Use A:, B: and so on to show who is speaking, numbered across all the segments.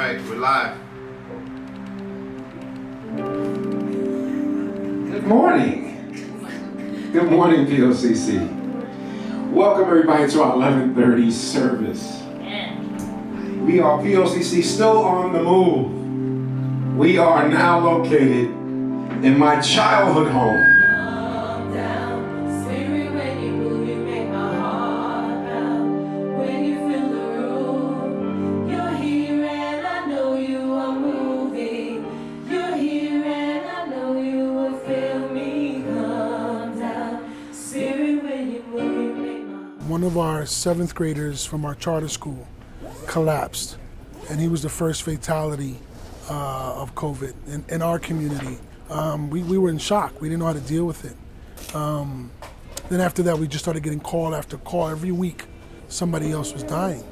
A: right, we're live.
B: Good morning. Good morning, POCC. Welcome everybody to our 11:30 service. We are POCC, still on the move. We are now located in my childhood home.
C: One of our 7th graders from our charter school collapsed, and he was the first fatality of COVID in our community. We were in shock. We didn't know how to deal with it. Then after that, we just started getting call after call. Every week, somebody else was dying.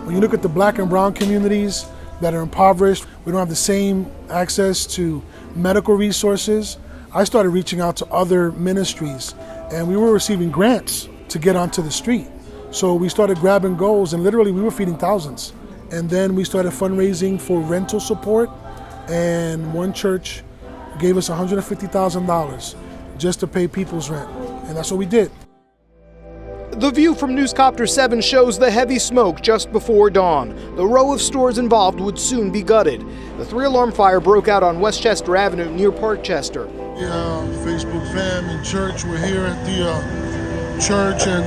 C: When you look at the black and brown communities that are impoverished, we don't have the same access to medical resources. I started reaching out to other ministries, and we were receiving grants to get onto the street. So we started grabbing goals, and literally we were feeding thousands. And then we started fundraising for rental support, and one church gave us $150,000 just to pay people's rent, and that's what we did.
D: The view from Newscopter 7 shows the heavy smoke just before dawn. The row of stores involved would soon be gutted. The 3-alarm fire broke out on Westchester Avenue near Parkchester.
E: Yeah, Facebook fam and church, we're here at the church, and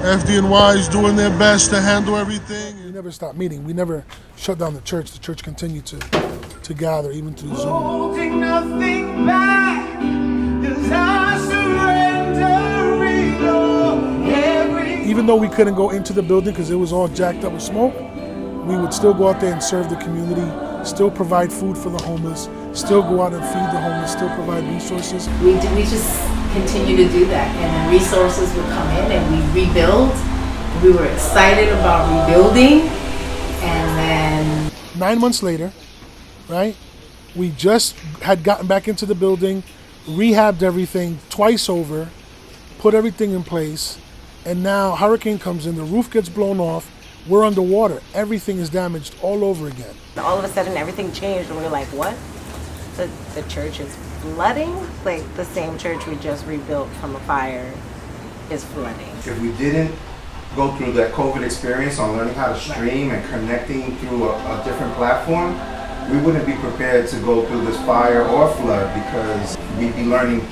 E: FDNY is doing their best to handle everything.
C: We never stopped meeting. We never shut down the church. The church continued to gather, even through Zoom.
F: Holding nothing back, 'cause I surrender everything.
C: Even though we couldn't go into the building because it was all jacked up with smoke, we would still go out there and serve the community, still provide food for the homeless, still go out and feed the homeless, still provide resources.
G: We just continue to do that, and the resources would come in and we rebuild. We were excited about rebuilding, and then
C: 9 months later, right, we just had gotten back into the building, rehabbed everything twice over, put everything in place, and now hurricane comes in, the roof gets blown off, we're underwater, everything is damaged all over again.
H: All of a sudden everything changed and we were like, what? The church is flooding? Like the same church we just rebuilt from a fire is flooding.
A: If we didn't go through that COVID experience on learning how to stream and connecting through a different platform, we wouldn't be prepared to go through this fire or flood because we'd be learning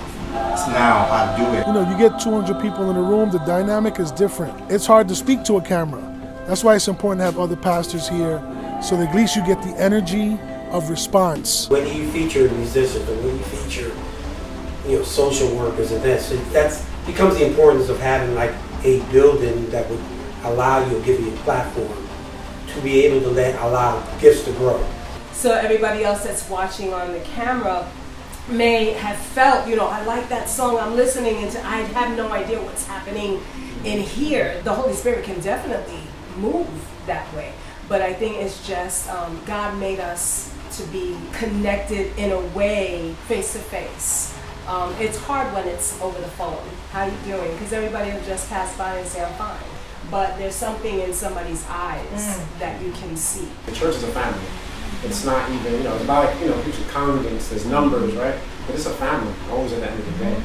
A: now how to do it.
C: You know, you get 200 people in a room, the dynamic is different. It's hard to speak to a camera. That's why it's important to have other pastors here, so that at least you get the energy of response.
I: When you feature musicians, and when you feature, social workers and that becomes the importance of having like a building that would allow you, give you a platform to be able to allow gifts to grow.
J: So everybody else that's watching on the camera may have felt, I like that song, I'm listening into, I have no idea what's happening in here. The Holy Spirit can definitely move that way. But I think it's just God made us to be connected in a way, face to face. It's hard when it's over the phone. How you doing? Because everybody will just pass by and say, I'm fine. But there's something in somebody's eyes that you can see.
K: The church is a family. It's not even, it's about, people congregants, there's numbers, right? But it's a family, always at the end of the day.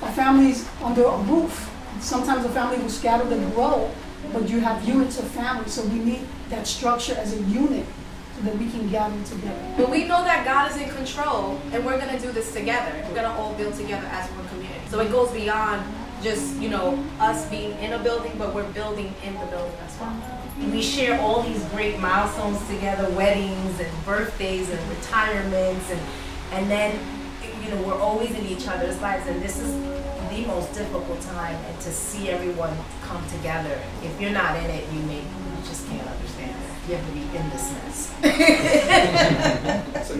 L: A family's under a roof. Sometimes a family will scatter and grow, but you have units of family, so we need that structure as a unit so that we can gather together.
M: But we know that God is in control, and we're going to do this together. We're going to all build together as one community. So it goes beyond just, us being in a building, but we're building in the building as well.
G: we share all these great milestones together, weddings and birthdays and retirements, and then we're always in each other's lives, and this is the most difficult time, and to see everyone come together. If you're not in it, you just can't understand it. You have to be in this mess.
K: It's a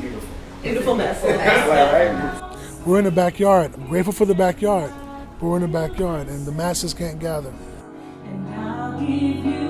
G: beautiful mess.
C: We're in the backyard. I'm grateful for the backyard, but we're in the backyard, and the masses can't gather.
F: And I'll give you